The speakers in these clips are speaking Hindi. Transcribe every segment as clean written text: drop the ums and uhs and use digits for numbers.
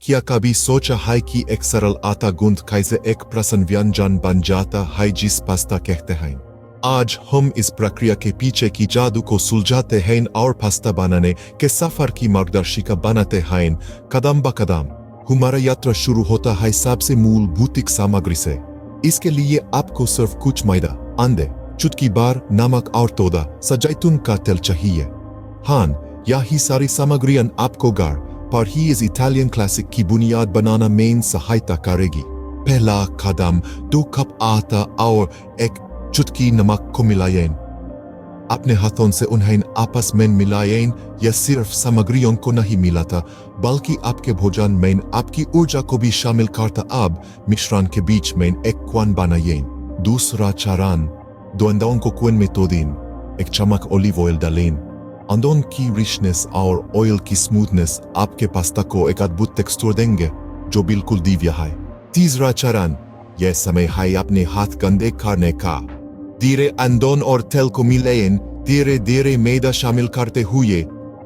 क्या कभी सोचा है कि एक सरल आटा गूंथ कैसे एक प्रसन्न व्यंजन बन जाता है जिस पास्ता कहते हैं। आज हम इस प्रक्रिया के पीछे की जादू को सुलझाते हैं और पास्ता बनाने के सफर की मार्गदर्शिका बनाते हैं। कदम ब कदम हमारा यात्रा शुरू होता है सबसे मूलभूत सामग्री से। इसके लिए आपको सिर्फ कुछ मैदा, अंडे, चुटकी भर नमक और थोड़ा सा जैतून का तेल चाहिए। हाँ, यही सारी सामग्रियां आपको घर पर ही इस इटालियन क्लासिक की बुनियाद बनाना में सहायता करेगी। पहला कदम 2 कप आटा और 1 चुटकी नमक को मिलाएं। अपने हाथों से उन्हें आपस में मिलाएं। यह सिर्फ सामग्रियों को नहीं मिलाता बल्कि आपके भोजन में आपकी ऊर्जा को भी शामिल करता। अब मिश्रण के बीच में एक कोन बनाएं। दूसरा चरण, 2 अंडों को कोन में तोड़ दें। 1 चम्मच ऑलिव ऑयल डालें। अंडों की रिचनेस और ऑयल की स्मूथनेस आपके पास्ता को एक अद्भुत टेक्सचर देंगे जो बिल्कुल दिव्य है। तीसरा चरण, यह समय है अपने हाथ गंदे करने का। धीरे अंडों और तेल को मिलाएं। धीरे धीरे मैदा शामिल करते हुए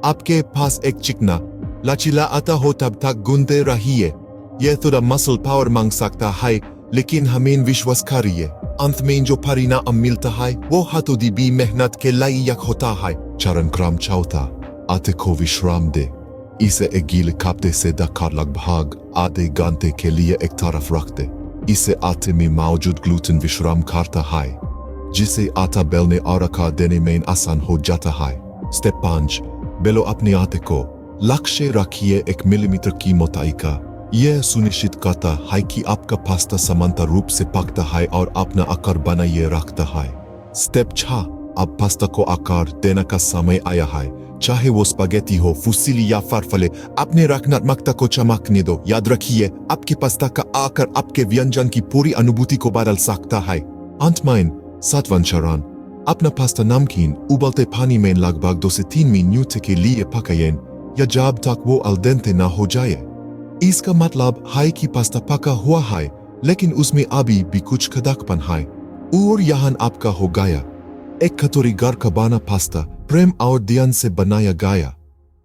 आपके पास एक चिकना लचीला आटा हो तब तक गूंथते रहिए। यह थोड़ा मसल पावर मांग सकता है लेकिन हमें विश्वास करिए, अंत में जो परिणाम मिलता है वो हाथों दी भी मेहनत के लायक होता है। चरण क्रम चौथा, आटे को विश्राम दे। इसे एक गीले कपड़े से ढककर लगभग आधे घंटे के लिए एक तरफ रख दे। इसे आटे में मौजूद ग्लूटेन विश्राम करता है जिसे आटा बेलने और आकार देने में आसान हो जाता है। स्टेप 5, बेलो अपने आटे को। लक्ष्य रखिए 1 मिलीमीटर की मोटाई का। यह सुनिश्चित करता है कि आपका पास्ता समांतर रूप से पकता है और अपना आकार बनाए रखता है। स्टेप 6, अब पास्ता को आकार देने का समय आया है। चाहे वो स्पैगेटी हो, फुसिली या फारफले, अपने रचनात्मकता को चमकने दो। याद रखिए, आपके पास्ता का आकार आपके व्यंजन की पूरी अनुभूति को बदल सकता है। अंत में 7वां चरण, अपना पास्ता नमकीन उबलते पानी में लगभग 2 से 3 मिनट के लिए पकाएं या जब तक वो अल डेंटे न हो जाए। इसका मतलब है कि पास्ता पका हुआ है लेकिन उसमें अभी भी कुछ कड़कपन है और यहाँ आपका हो गया एक कटोरी घर का बना पास्ता, प्रेम और ध्यान से बनाया गया।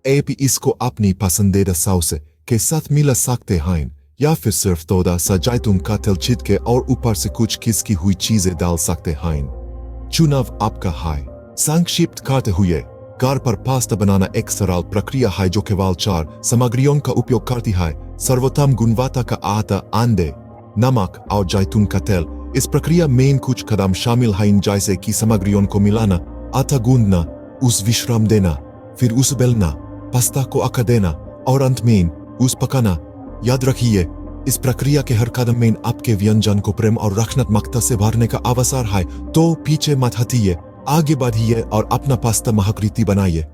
आप इसको अपनी पसंदीदा सॉस के साथ मिला सकते हैं या फिर सिर्फ थोड़ा सा जैतून का तेल छिड़के और ऊपर से कुछ खिसकी हुई चीजें डाल सकते हैं। चुनाव आपका है। संक्षिप्त करते हुए, घर पर पास्ता बनाना एक सरल प्रक्रिया है जो केवल 4 सामग्रियों का उपयोग करती है। सर्वोत्तम गुणवत्ता का आटा, अंडे, नमक और जैतून का तेल। इस प्रक्रिया में कुछ कदम शामिल हैं जैसे कि सामग्रियों को मिलाना, आटा गूंदना, उस विश्राम देना, फिर उस बेलना, पास्ता को आकार देना और अंत में उस पकाना। याद रखिए, इस प्रक्रिया के हर कदम में आपके व्यंजन को प्रेम और रचनात्मकता से भरने का अवसर है। तो पीछे मत हटिए, आगे बढ़िए और अपना पास्ता महाकृति बनाइए।